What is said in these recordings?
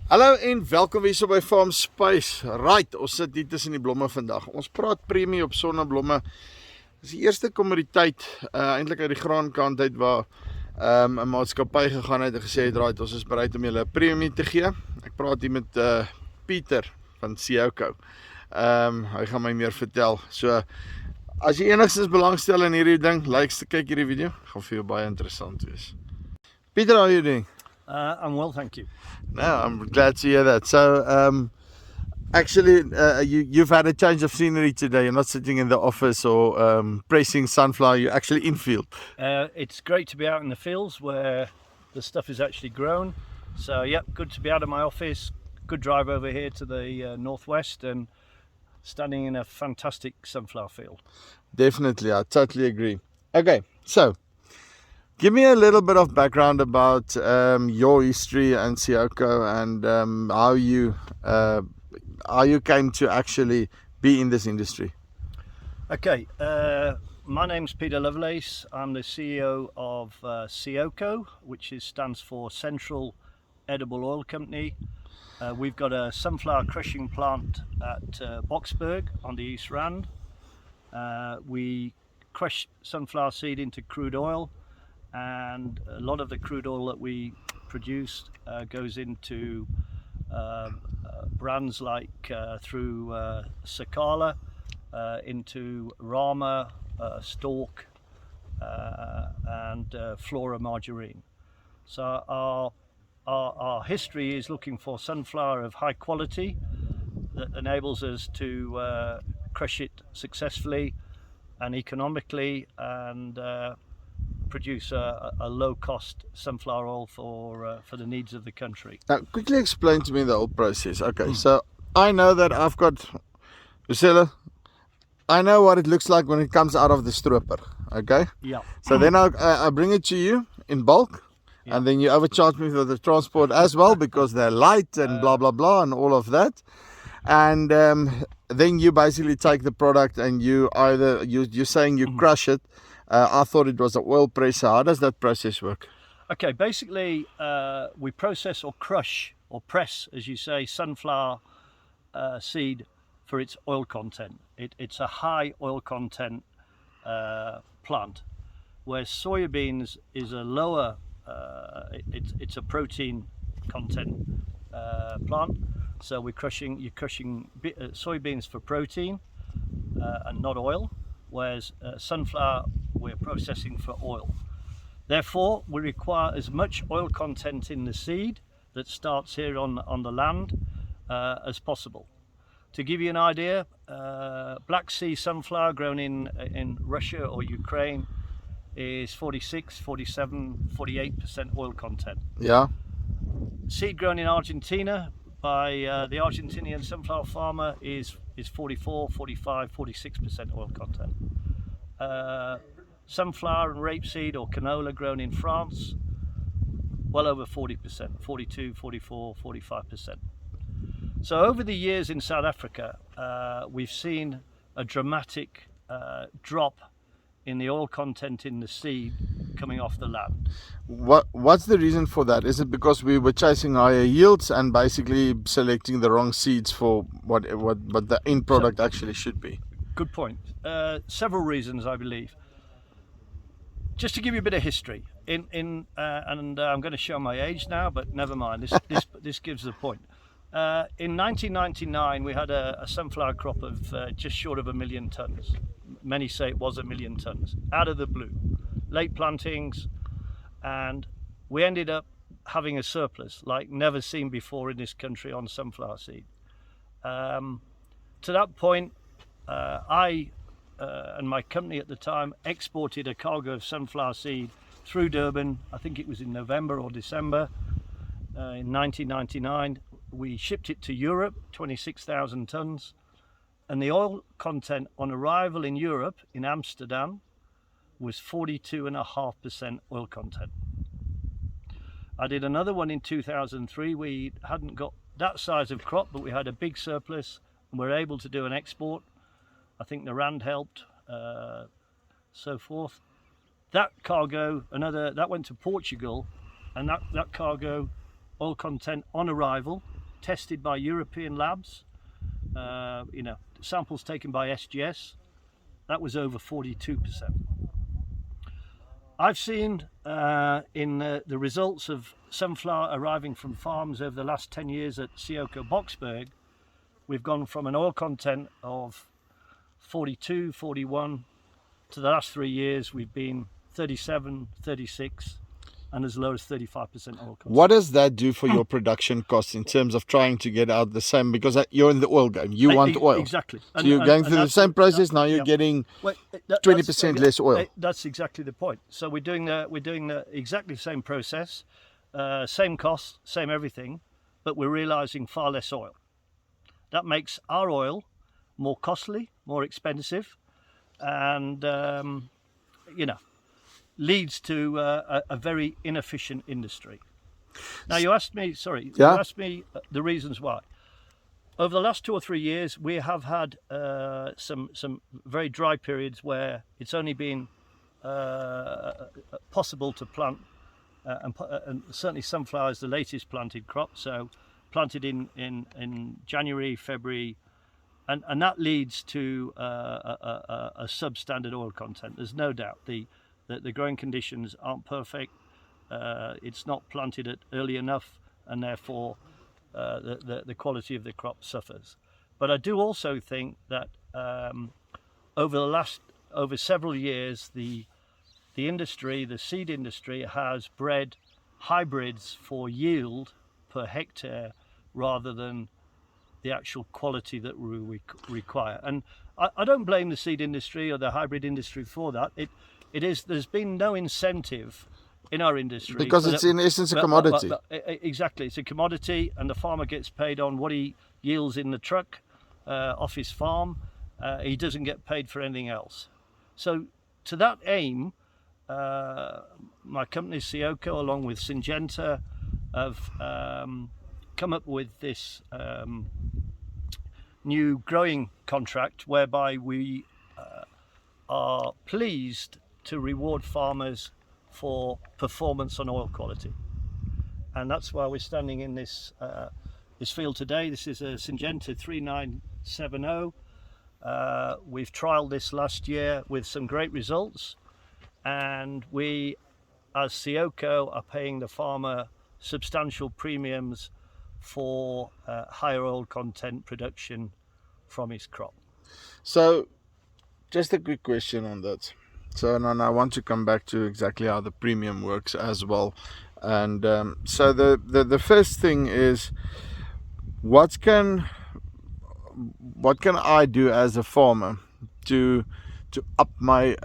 Hallo en welkom weer so by Farmspace. Right, ons sit hier tussen die blomme vandag. Ons praat premie op sonneblomme. Dis die eerste kommoditeit eintlik uit die graankant uit waar 'n maatskappy gegaan het en gesê het, right, ons is bereid om julle 'n premie te gee. Ek praat hier met Pieter van Ceoco. Hy gaan my meer vertel. So as jy enigstens belangstel in hierdie ding, kyk hierdie video. Gaan vir jou baie interessant wees. Pieter, how are you doing? I'm well, thank you. No, I'm glad to hear that. So, actually, you've had a change of scenery today. You're not sitting in the office or pressing sunflower. You're actually in field. It's great to be out in the fields where the stuff is actually grown. So, yep, good to be out of my office. Good drive over here to the northwest and standing in a fantastic sunflower field. Definitely, I totally agree. Okay, so give me a little bit of background about your history and Syngenta and how you came to actually be in this industry. Okay, my name's Peter Lovelace. I'm the CEO of Ceoco, which stands for Central Edible Oil Company. We've got a sunflower crushing plant at Boksburg on the East Rand. We crush sunflower seed into crude oil, and a lot of the crude oil that we produce goes into brands like through Sakala, into Rama, Stork, and Flora margarine. So our history is looking for sunflower of high quality that enables us to crush it successfully and economically and produce a low-cost sunflower oil for the needs of the country. Now, quickly explain to me the whole process. Okay, so I know that I've got Lucilla. I know what it looks like when it comes out of the stroper. Okay. Yeah. So then I bring it to you in bulk, Yeah. and then you overcharge me for the transport as well because they're light and blah blah blah and all of that. And then you basically take the product and you're saying you crush it. I thought it was an oil presser. How does that process work? Okay, basically we process or crush or press, as you say, sunflower seed for its oil content. It's a high oil content plant, whereas soybeans is a lower, it's a protein content plant. So you're crushing soybeans for protein and not oil, whereas sunflower we're processing for oil. Therefore, we require as much oil content in the seed that starts here on the land as possible. To give you an idea, Black Sea sunflower grown in Russia or Ukraine is 46, 47, 48% oil content. Yeah. Seed grown in Argentina by the Argentinian sunflower farmer is 44, 45, 46% oil content. Sunflower and rapeseed or canola grown in France, well over 40%, 42, 44, 45%. So over the years in South Africa, we've seen a dramatic drop in the oil content in the seed coming off the land. What's the reason for that? Is it because we were chasing higher yields and basically selecting the wrong seeds for what the end product actually should be? Good point. Several reasons, I believe. Just to give you a bit of history, and I'm going to show my age now, but never mind. This gives the point. In 1999, we had a sunflower crop of just short of 1 million tons. Many say it was 1 million tons, out of the blue. Late plantings, and we ended up having a surplus like never seen before in this country on sunflower seed. To that point, I and my company at the time exported a cargo of sunflower seed through Durban. I think it was in November or December in 1999. We shipped it to Europe, 26,000 tons, and the oil content on arrival in Europe, in Amsterdam, was 42.5% oil content. I did another one in 2003. We hadn't got that size of crop, but we had a big surplus and we were able to do an export. I think the Rand helped, so forth. That cargo, that went to Portugal, and that cargo, oil content on arrival, tested by European labs, samples taken by SGS, that was over 42%. I've seen in the results of sunflower arriving from farms over the last 10 years at Ceoco Boxberg, we've gone from an oil content of 42, 41, to the last 3 years we've been 37, 36, and as low as 35% oil content. What does that do for your production costs in terms of trying to get out the same? Because you're in the oil game, you want oil. Exactly. So you're going through the same process. Now you're getting 20% less oil. That's exactly the point. So we're doing the exactly same process, same cost, same everything, but we're realizing far less oil. That makes our oil more costly, more expensive, and leads to a very inefficient industry. Now you asked me the reasons why. Over the last 2 or 3 years, we have had some very dry periods where it's only been possible to plant, and certainly sunflower is the latest planted crop. So planted in January, February, and that leads to a substandard oil content. There's no doubt the growing conditions aren't perfect. It's not planted early enough, and therefore the quality of the crop suffers. But I do also think that over several years, the industry, the seed industry, has bred hybrids for yield per hectare rather than the actual quality that we require. And I don't blame the seed industry or the hybrid industry for that. There's been no incentive in our industry because it's in essence a commodity. Exactly, it's a commodity, and the farmer gets paid on what he yields in the truck off his farm. He doesn't get paid for anything else. So to that aim, my company Ceoco, along with Syngenta, have come up with this new growing contract whereby we are pleased to reward farmers for performance on oil quality, and that's why we're standing in this field today. This is a Syngenta 3970. We've trialed this last year with some great results, and we, as Ceoco, are paying the farmer substantial premiums for higher oil content production from his crop. So, just a quick question on that. So, and I want to come back to exactly how the premium works as well. And so the first thing is, what can I do as a farmer to up my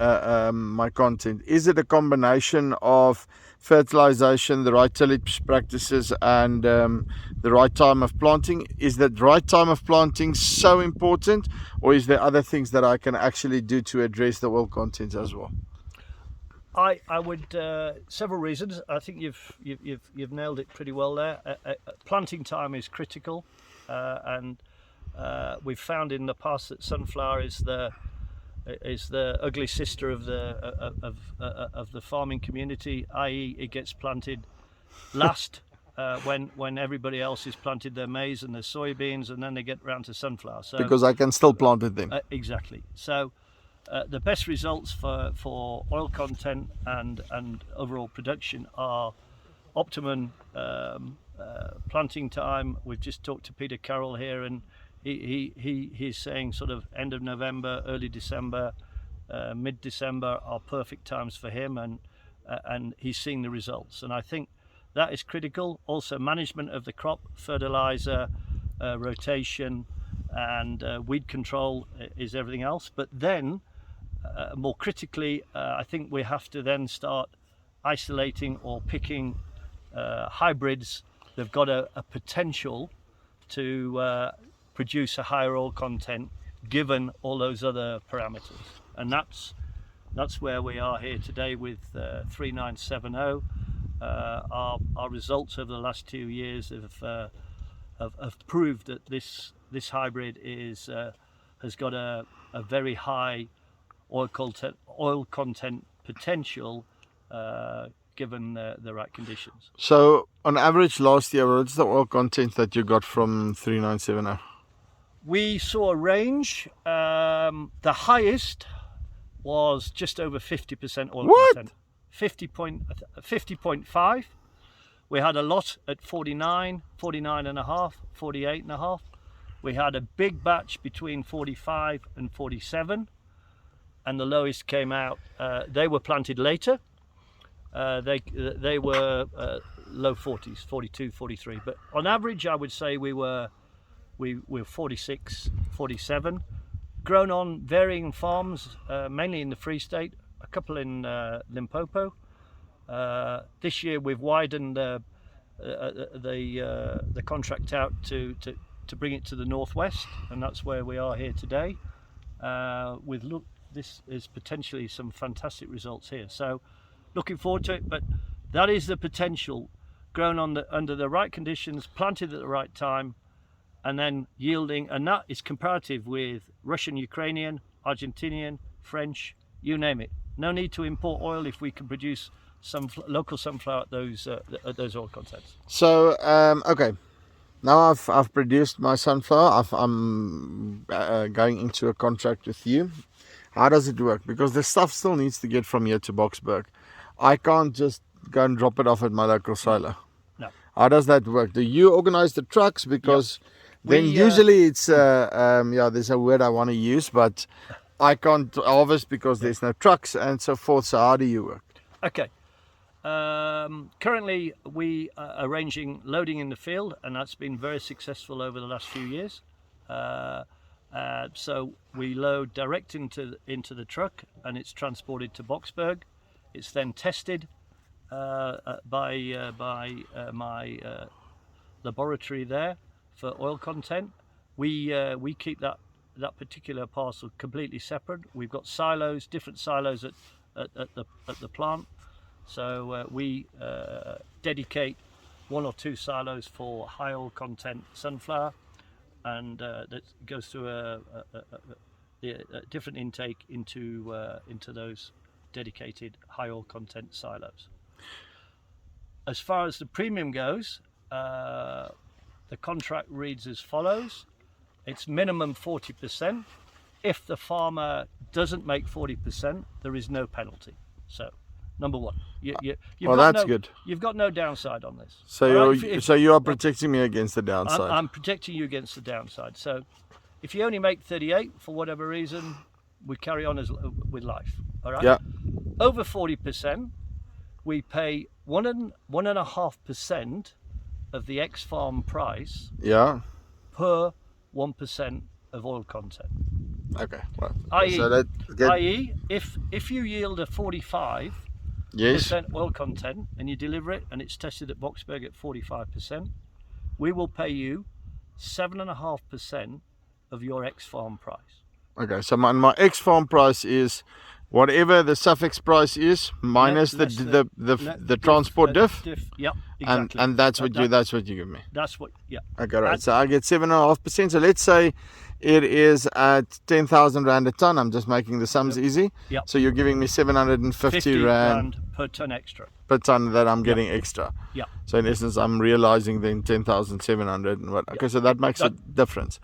my content? Is it a combination of fertilization, the right tillage practices, and the right time of planting? Is that right time of planting so important, or is there other things that I can actually do to address the oil content as well? I would several reasons. I think you've nailed it pretty well there. Planting time is critical, and we've found in the past that sunflower is the ugly sister of the farming community, i.e. it gets planted last when everybody else has planted their maize and their soybeans, and then they get around to sunflower. So because I can still plant it then. Exactly. So the best results for oil content and overall production are optimum planting time. We've just talked to Peter Carroll here, and he's saying sort of end of November, early December, mid-December are perfect times for him, and he's seeing the results. And I think that is critical. Also, management of the crop, fertilizer, rotation, and weed control is everything else. But then, more critically, I think we have to then start isolating or picking hybrids that've got a potential to produce a higher oil content given all those other parameters. And that's where we are here today with 3970. Our results over the last 2 years have proved that this hybrid has got a very high oil content potential, given the right conditions. So on average last year, what's the oil content that you got from 3970? We saw a range. The highest was just over 50% oil content. 50.5. We had a lot at 49, 49.5, 48.5. We had a big batch between 45 and 47, and the lowest came out. They were planted later. They were low 40s, 42, 43. But on average, I would say we were 46, 47. Grown on varying farms, mainly in the Free State, a couple in Limpopo. This year we've widened the contract out to bring it to the northwest, and that's where we are here today. This is potentially some fantastic results here. So looking forward to it, but that is the potential, grown under the right conditions, planted at the right time, and then yielding, and that is comparative with Russian, Ukrainian, Argentinian, French, you name it. No need to import oil if we can produce some local sunflower at those oil contents. So okay, now I've produced my sunflower. I'm going into a contract with you. How does it work? Because the stuff still needs to get from here to Boksburg. I can't just go and drop it off at my local silo. No. How does that work? Do you organize the trucks? Because then usually it's there's a word I want to use, but I can't harvest because there's no trucks and so forth. So how do you work? Okay. Currently we are arranging loading in the field, and that's been very successful over the last few years. So we load direct into the truck, and it's transported to Boksburg. It's then tested by my laboratory there for oil content. We keep that particular parcel completely separate. We've got silos, different silos at the plant. So we dedicate 1 or 2 silos for high oil content sunflower, and that goes through a different intake into those dedicated high oil content silos. As far as the premium goes, the contract reads as follows. It's minimum 40%. If the farmer doesn't make 40%, there is no penalty. So, number one, good. You've got no downside on this. So you are protecting me against the downside. I'm protecting you against the downside. So, if you only make 38 for whatever reason, we carry on with life. All right. Yeah. Over 40%, we pay 1.5% of the ex-farm price. Yeah. Per 1% of oil content. Okay. Well, i.e., if you yield a 45% oil content and you deliver it and it's tested at Boksburg at 45%, we will pay you 7.5% of your ex-farm price. Okay, so my ex-farm price is whatever the suffix price is minus the transport diff. Yep, exactly. And that's what you give me. That's what. Yeah. Okay, right. So I get 7.5%. So let's say it is at 10,000 rand a ton. I'm just making the sums easy. Yep. So you're giving me 750 rand per ton extra. Per ton that I'm getting extra. Yeah. So in essence, I'm realizing then 10,700 and what. Okay, so that makes a difference.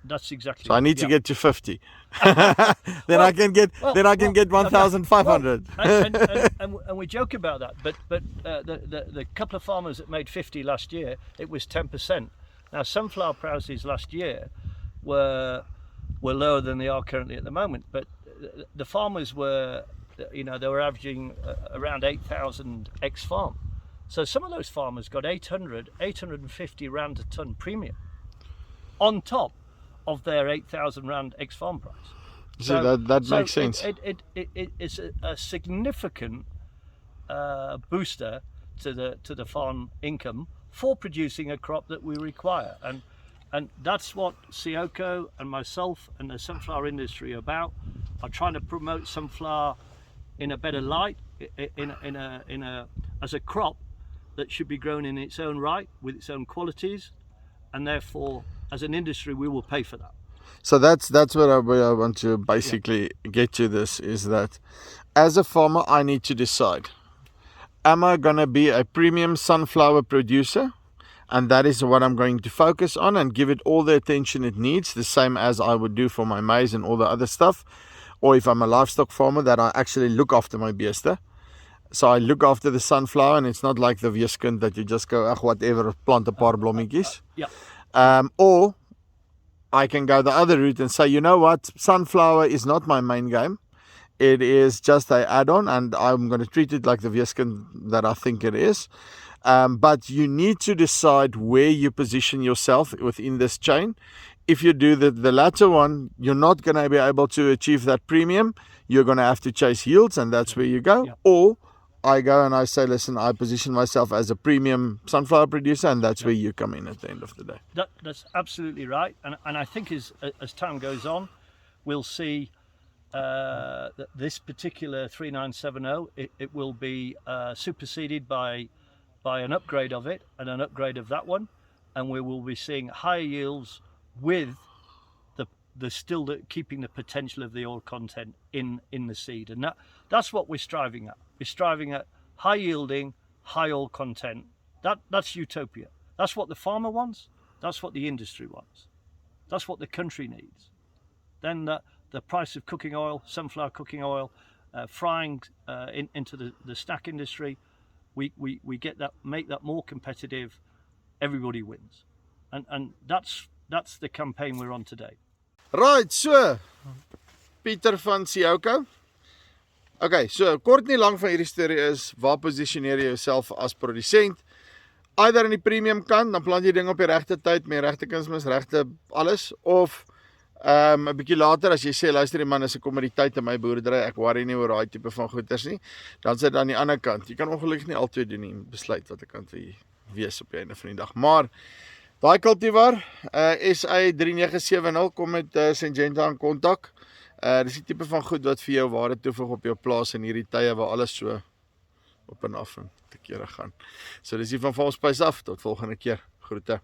That's exactly. So I need to get to 50. then I can get 1,500. And we joke about that, but the couple of farmers that made 50 last year, it was 10%. Now sunflower prices last year were lower than they are currently at the moment, but the farmers were, they were averaging around 8,000 ex-farm. So some of those farmers got 850 rand a ton premium on top of their 8,000 rand ex-farm price. So that makes sense. It's a significant booster to the farm income for producing a crop that we require, and that's what Ceoco and myself and the sunflower industry are about. Are trying to promote sunflower in a better light, as a crop that should be grown in its own right with its own qualities, and therefore as an industry we will pay for that. So that's what I want to basically get to. This is that as a farmer I need to decide, am I going to be a premium sunflower producer? And that is what I'm going to focus on and give it all the attention it needs, the same as I would do for my maize and all the other stuff. Or if I'm a livestock farmer, that I actually look after my beeste. So I look after the sunflower, and it's not like the weeskind that you just go, ag whatever, plant 'n paar blommetjies. Or I can go the other route and say, you know what, sunflower is not my main game. It is just an add-on, and I'm going to treat it like the weeskind that I think it is. But you need to decide where you position yourself within this chain. If you do the latter one, you're not going to be able to achieve that premium. You're going to have to chase yields, and that's where you go. Or I go and I say, listen, I position myself as a premium sunflower producer, and that's where you come in at the end of the day. That's absolutely right. And I think as time goes on, we'll see that this particular 3970, it will be superseded by an upgrade of it and an upgrade of that one, and we will be seeing higher yields with keeping the potential of the oil content in the seed, and that's what we're striving at. We're striving at high yielding, high oil content. That's utopia. That's what the farmer wants. That's what the industry wants. That's what the country needs. Then the price of cooking oil, sunflower cooking oil, frying into the snack industry, we get that, make that more competitive. Everybody wins, and that's the campaign we're on today. Right, so Pieter van Ceoco. Okay, so kort nie lang van hierdie storie is, waar posisioneer jy jouself as produsent? Either in die premium kant, dan plant jy ding op die regte tyd, met regte kunsmis, regte alles, of 'n bietjie later as jy sê, luister die man, is 'n kommoditeit in my boerdery, ek worry nie oor daai tipe van goeders nie, dan sit aan die ander kant. Jy kan ongelukkig nie altyd doen nie, besluit wat ek kan vir wees op die einde van die dag. Maar daai kultivar, SA 3970, kom met Syngenta in kontak. Dis die tipe van goed wat vir jou waarde toevoeg op jou plaas in hierdie tye waar alles so op en af en te kere gaan. So dis hier van Farmspace af, tot volgende keer. Groete.